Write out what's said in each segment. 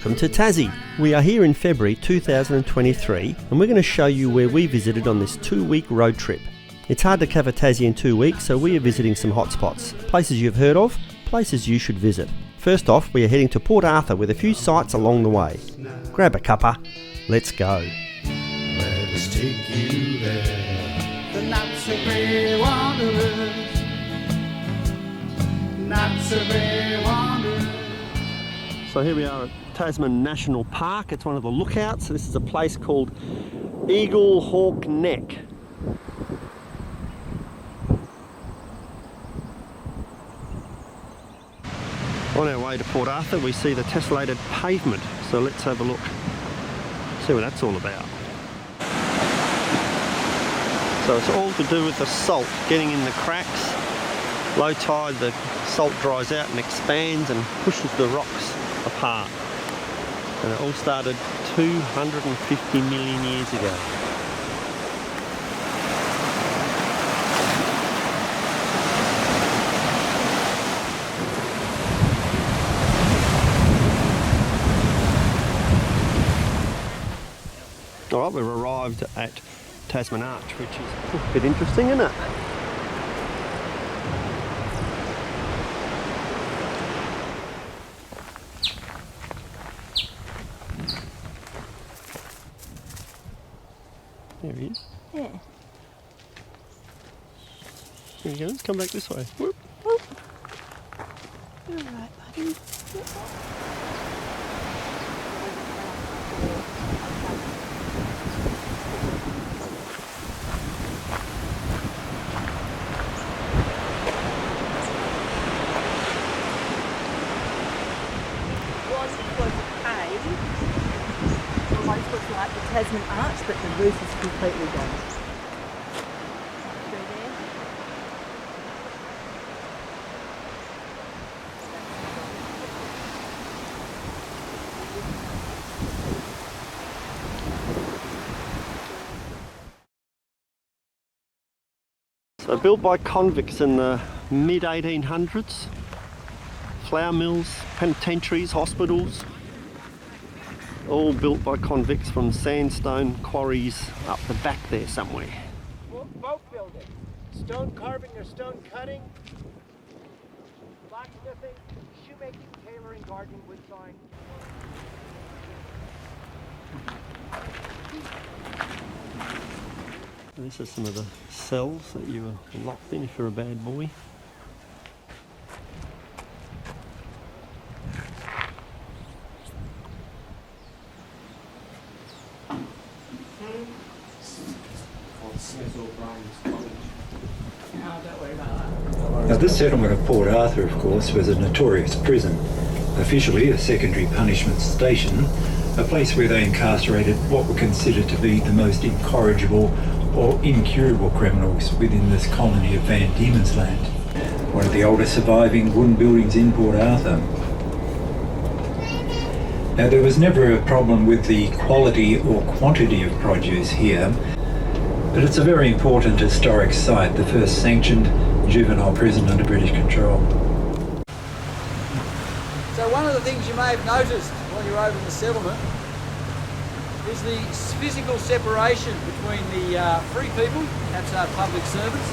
Welcome to Tassie. We are here in February 2023 and we're going to show you where we visited on this 2-week road trip. It's hard to cover Tassie in 2 weeks, so we are visiting some hotspots, places you've heard of, places you should visit. First off, we are heading to Port Arthur with a few sights along the way. Grab a cuppa, let's go. Let us take you there. The not-so-brave wanderers, not-so-brave wanderers. So here we are at Tasman National Park. It's one of the lookouts. This is a place called Eagle Hawk Neck. On our way to Port Arthur we see the tessellated pavement, so let's have a look, see what that's all about. So it's all to do with the salt getting in the cracks. Low tide, the salt dries out and expands and pushes the rocks apart. And it all started 250 million years ago. Alright, we've arrived at Tasman Arch, which is a bit interesting, isn't it? There he is. Yeah. There you go, let's come back this way. Whoop. Whoop. You're alright, buddy. Like the Tasman Arch, but the roof is completely gone. So built by convicts in the mid-1800s, flour mills, penitentiaries, hospitals, all built by convicts from sandstone quarries up the back there somewhere. Boat building, stone carving or stone cutting, blacksmithing, shoemaking, tailoring, gardening, wood sawing. This is some of the cells that you were locked in if you're a bad boy. Now this settlement of Port Arthur, of course, was a notorious prison, officially a secondary punishment station, a place where they incarcerated what were considered to be the most incorrigible or incurable criminals within this colony of Van Diemen's Land, one of the oldest surviving wooden buildings in Port Arthur. Now there was never a problem with the quality or quantity of produce here, but it's a very important historic site, the first sanctioned juvenile prison under British control. So one of the things you may have noticed while you're over in the settlement is the physical separation between the free people, that's our public servants,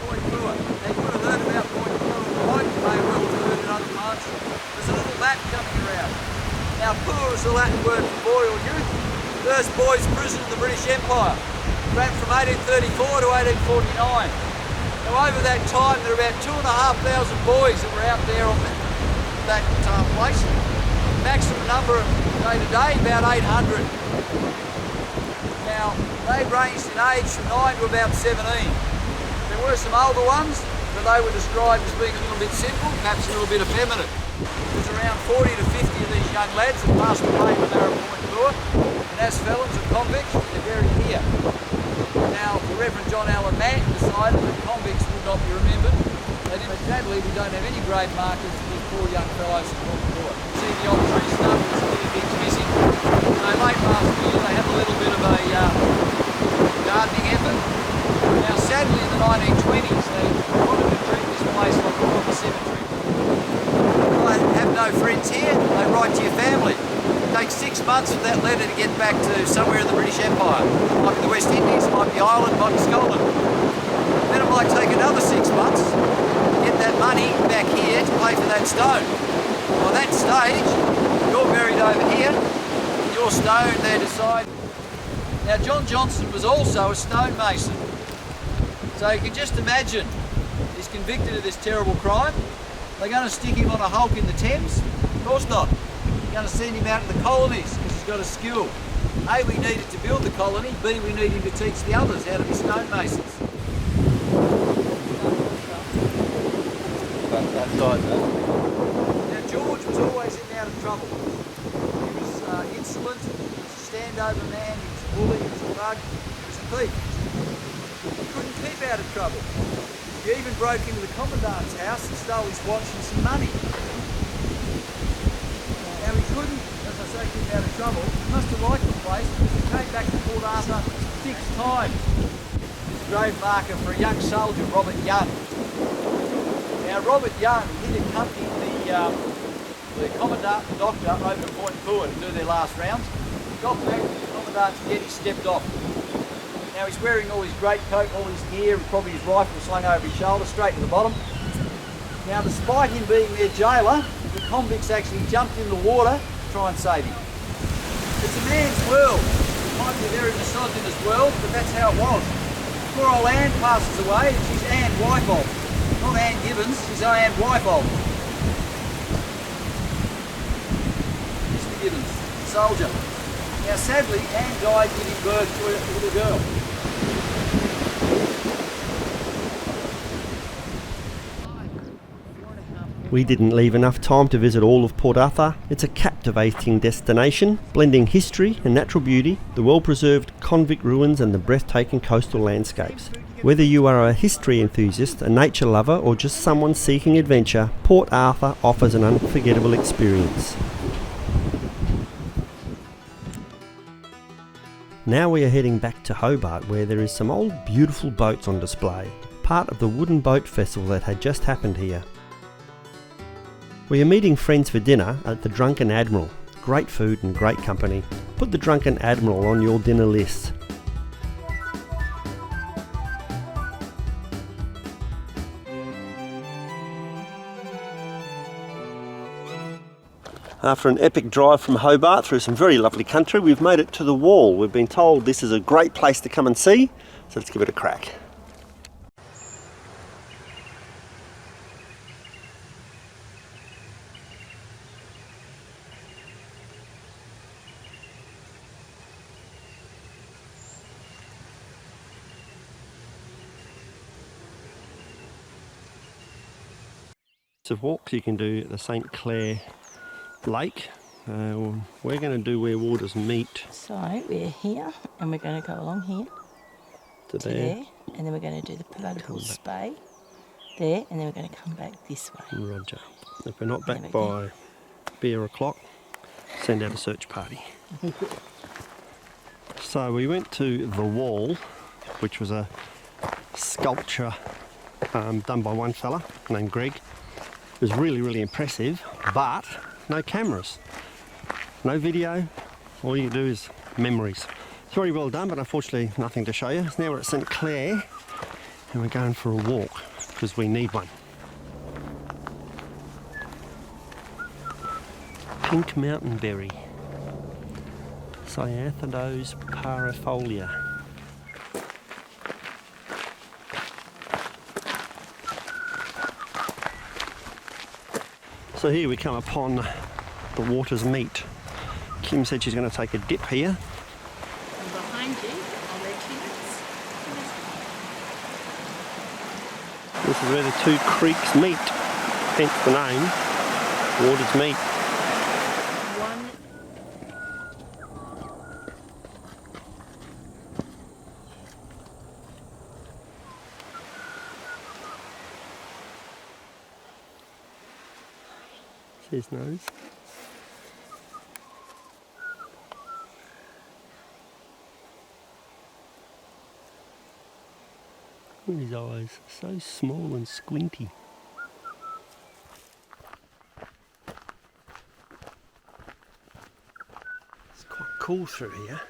Point Poor. Now you would have heard about Point Poor right, you may well have heard it other parts. There's a little map coming around. Now Poor is the Latin word for boy or youth, first boys' prison in the British Empire. Ran from 1834 to 1849. Now over that time there were about 2,500 boys that were out there on that place. Maximum number day to day about 800. Now they ranged in age from 9 to about 17. There were some older ones, but they were described as being a little bit simple, perhaps a little bit effeminate. There's around 40 to 50 of these young lads that passed away when they were at Point Poor, and as felons and convicts, they're buried here. Now, the Reverend John Allen Mann decided that convicts would not be remembered, and sadly we don't have any grave markers for these poor young fellows from Point Poor. See the old tree stump, there's a few bits missing. So late last year they had a little bit of a gardening effort. Now sadly in the 1920s they wanted to treat this place like a proper cemetery. I have no friends here, they write to your family. months for that letter to get back to somewhere in the British Empire. Might be the West Indies, might be Ireland, might be Scotland. Then it might take another 6 months to get that money back here to pay for that stone. By that stage, you're buried over here, your stone there to side. Now John Johnson was also a stonemason. So you can just imagine, he's convicted of this terrible crime. They're going to stick him on a hulk in the Thames? Of course not. They're going to send him out to the colonies because he's got a skill. A, we need it to build the colony. B, we need him to teach the others how to be stonemasons. Now George was always in and out of trouble. He was insolent, he was a standover man, he was a bully, he was a thug, he was a thief. He couldn't keep out of trouble. He even broke into the commandant's house and stole his watch and some money. Now he couldn't, as I say, keep out of trouble. He must have liked the place because he came back to Port Arthur 6 times. His grave marker for a young soldier, Robert Young. Now Robert Young, he'd accompanied the commandant and doctor over to Point Pua to do their last rounds. Got back, the commandant's jet, he stepped off. Now he's wearing all his greatcoat, all his gear, and probably his rifle slung over his shoulder, straight to the bottom. Now despite him being their jailer, the convicts actually jumped in the water to try and save him. It's a man's world. It might be a very misogynist world, but that's how it was. Poor old Anne passes away, and she's Anne Wyfold. Not Anne Gibbons, she's Anne Wyfold. Mr. Gibbons, soldier. Now sadly, Anne died giving birth to a little girl. We didn't leave enough time to visit all of Port Arthur. It's a captivating destination, blending history and natural beauty, the well-preserved convict ruins and the breathtaking coastal landscapes. Whether you are a history enthusiast, a nature lover or just someone seeking adventure, Port Arthur offers an unforgettable experience. Now we are heading back to Hobart, where there is some old beautiful boats on display, part of the wooden boat festival that had just happened here. We are meeting friends for dinner at the Drunken Admiral. Great food and great company. Put the Drunken Admiral on your dinner list. After an epic drive from Hobart through some very lovely country, we've made it to the Wall. We've been told this is a great place to come and see, so let's give it a crack. Of walks you can do at the St Clair Lake. We're going to do where waters meet. So we're here and we're going to go along here To to there, and then we're going to do the Political Spay there, and then we're going to come back this way. Roger. If we're not back There we by beer o'clock, send out a search party. So we went to the Wall, which was a sculpture done by one fella named Greg. It was really, really impressive, but no cameras, no video. All you do is memories. It's very well done, but unfortunately nothing to show you. So now we're at St Clair and we're going for a walk because we need one. Pink mountainberry, Cyathidos parafolia. So here we come upon the water's meet. Kim said she's going to take a dip here. And behind you are their kids. This is where the two creeks meet, hence the name, Water's Meet. One. His nose. Look at his eyes, so small and squinty. It's cool through here.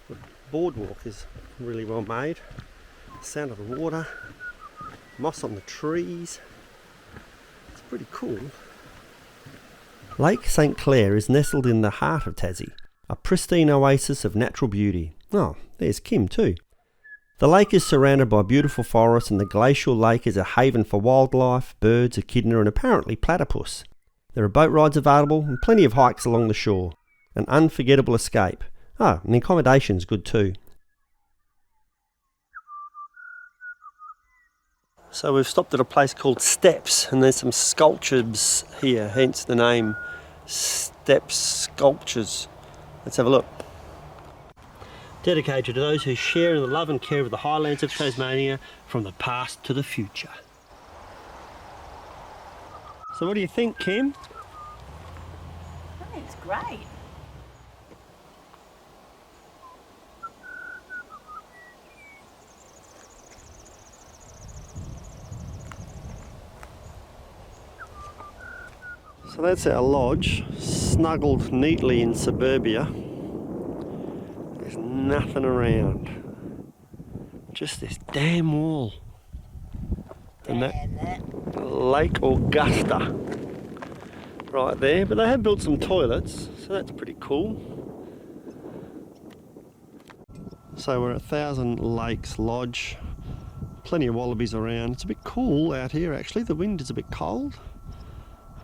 The boardwalk is really well made. The sound of the water, moss on the trees. It's pretty cool. Lake St Clair is nestled in the heart of Tassie, a pristine oasis of natural beauty. Oh, there's Kim too. The lake is surrounded by beautiful forests, and the glacial lake is a haven for wildlife, birds, echidna and apparently platypus. There are boat rides available and plenty of hikes along the shore. An unforgettable escape. Oh, and the accommodation's good too. So we've stopped at a place called Steps, and there's some sculptures here, hence the name Steps Sculptures. Let's have a look. Dedicated to those who share in the love and care of the Highlands of Tasmania from the past to the future. So what do you think, Kim? I think it's great. So that's our lodge, snuggled neatly in suburbia. There's nothing around, just this damn wall. And that Lake Augusta right there, but they have built some toilets, so that's pretty cool. So we're at 1,000 Lakes Lodge, plenty of wallabies around. It's a bit cool out here actually, the wind is a bit cold.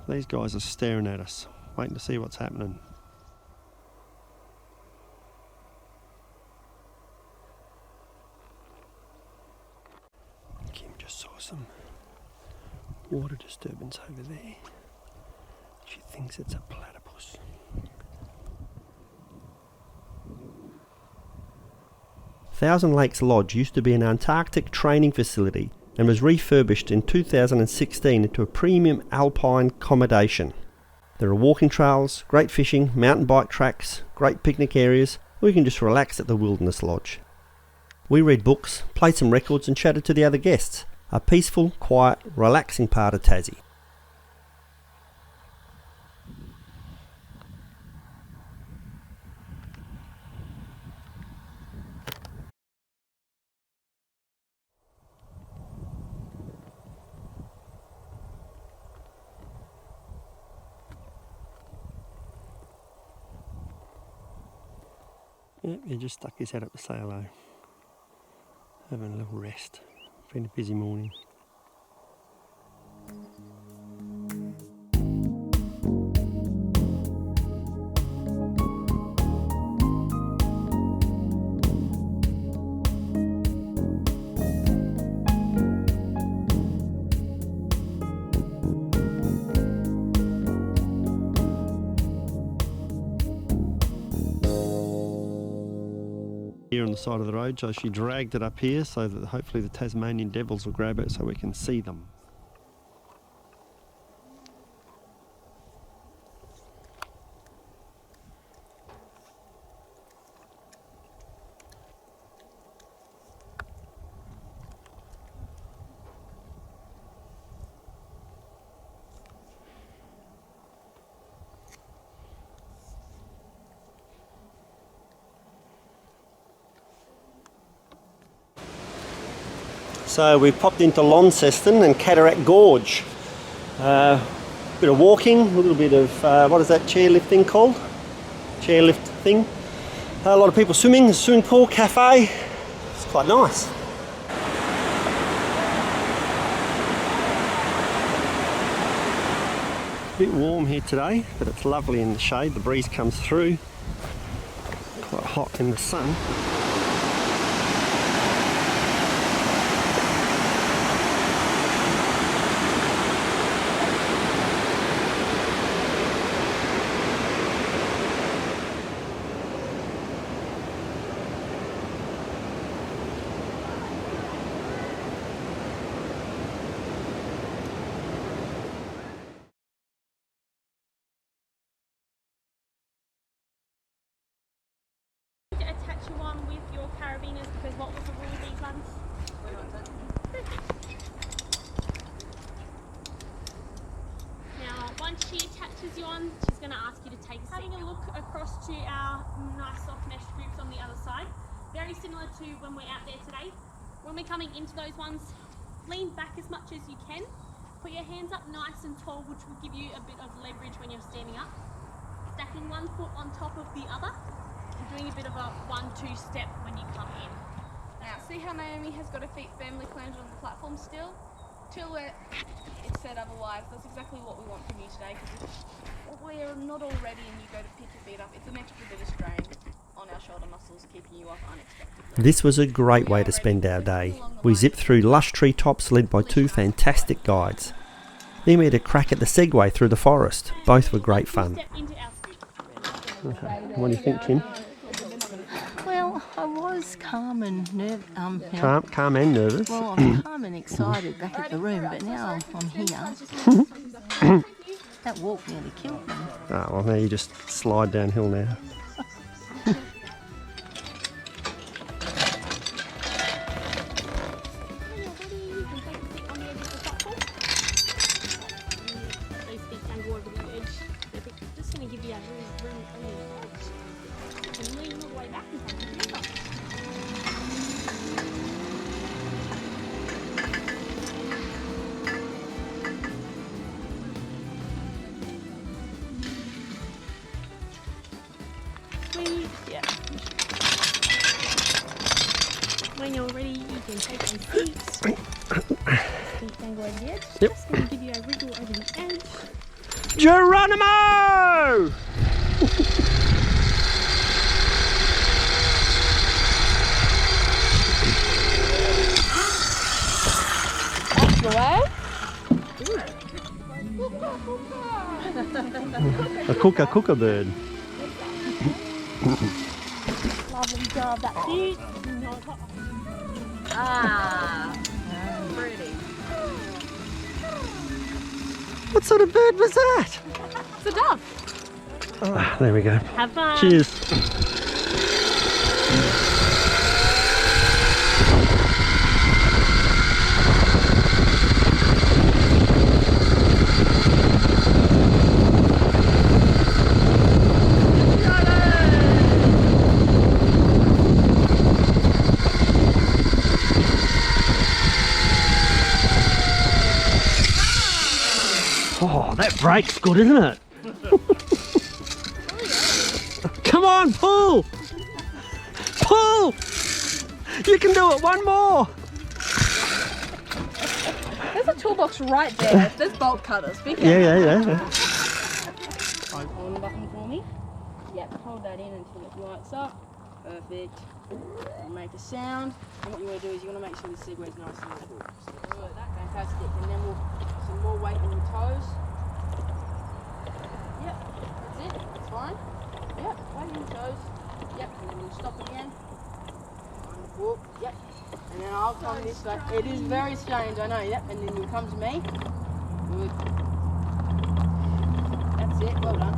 These guys are staring at us, waiting to see what's happening. Kim just saw some water disturbance over there. She thinks it's a platypus. Thousand Lakes Lodge used to be an Antarctic training facility and was refurbished in 2016 into a premium alpine accommodation. There are walking trails, great fishing, mountain bike tracks, great picnic areas, or you can just relax at the Wilderness Lodge. We read books, played some records and chatted to the other guests. A peaceful, quiet, relaxing part of Tassie. Yep, he just stuck his head up to say hello. Having a little rest. Been a busy morning. Here on the side of the road, so she dragged it up here so that hopefully the Tasmanian devils will grab it so we can see them. So we've popped into Launceston and Cataract Gorge. Bit of walking, a little bit of, what is that chairlift thing called? Chairlift thing. A lot of people swimming, a swimming pool, cafe. It's quite nice. A bit warm here today, but it's lovely in the shade. The breeze comes through. Quite hot in the sun. Attach one with your carabiners, because what was the rule of these ones? Now, once she attaches you on, she's going to ask you to take a seat. Having a look across to our nice soft mesh groups on the other side, very similar to when we're out there today. When we're coming into those ones, lean back as much as you can. Put your hands up nice and tall, which will give you a bit of leverage when you're standing up. Stacking one foot on top of the other, and doing a bit of a 1-2 step when you come in. Now, see how Naomi has got her feet firmly planted on the platform still? Till it's said otherwise. That's exactly what we want from you today, because if we're not all ready and you go to pick your feet up, it's an extra bit of strain on our shoulder muscles, keeping you off unexpectedly. This was a great way to spend our day. We zipped through lush treetops led by two fantastic guides. Then we had a crack at the Segway through the forest. Both were great fun. Okay. What do you think, Kim? Well, I was calm and nervous. Calm and nervous. Well, I'm calm and excited back at the room, but now I'm here. That walk nearly killed me. Oh, well, now you just slide downhill now. When you're ready, you can take some seats. Feet angle over the edge. Yep. Just going to give you a wriggle over the edge. Geronimo! A cooker bird. Lovely job, that's it. Pretty. What sort of bird was that? It's a dove. Ah, there we go. Have fun. Cheers. Oh, that brake's good, isn't it? Come on, pull! Pull! You can do it, one more! There's a toolbox right there. There's bolt cutters. Be careful. Yeah. On the button for me. Yep, hold that in until it lights up. Perfect. Make a sound. And what you want to do is you want to make sure the Segway's nice and cool. So like that, fantastic. And then we'll some more weight on your toes. Yep, that's it. That's fine. Yep, weight on your toes. Yep, and then we'll stop again. Wonderful. Yep. And then I'll come this way. It is very strange, I know. Yep, and then you'll come to me. Good. That's it. Well done.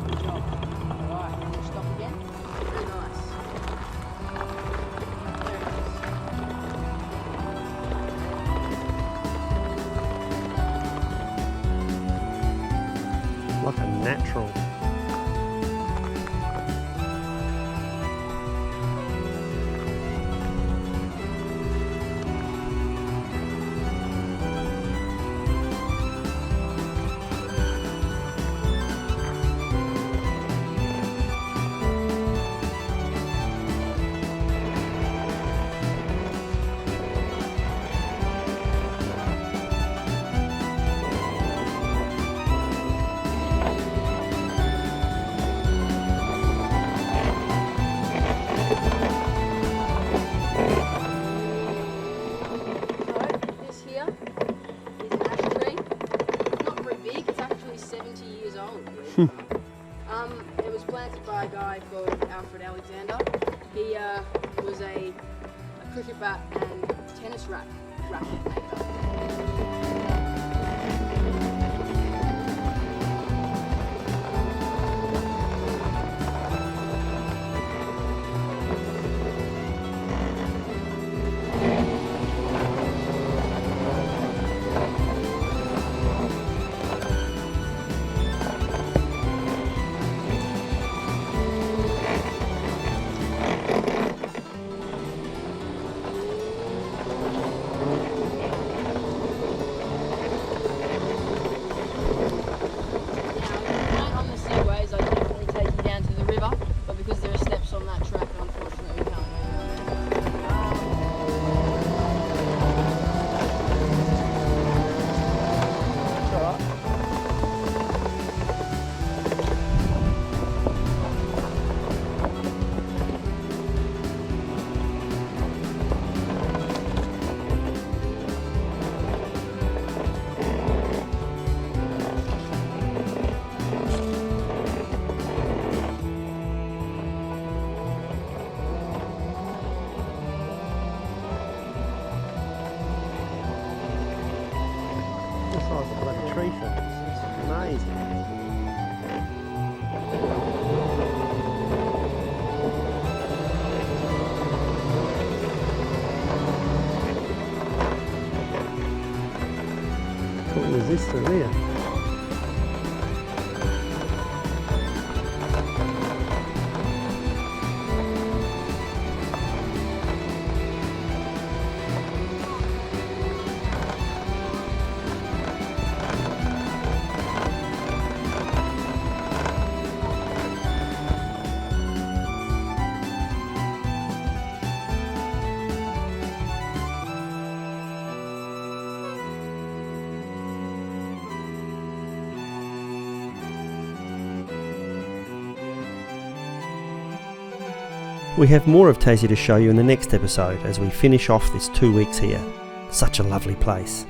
Good job. Alright, and we'll stop again. Very nice. Very nice. Like a natural. It was planted by a guy called Alfred Alexander. He was a cricket bat and tennis racket maker. this through here? We have more of Tassie to show you in the next episode as we finish off this 2 weeks here. Such a lovely place.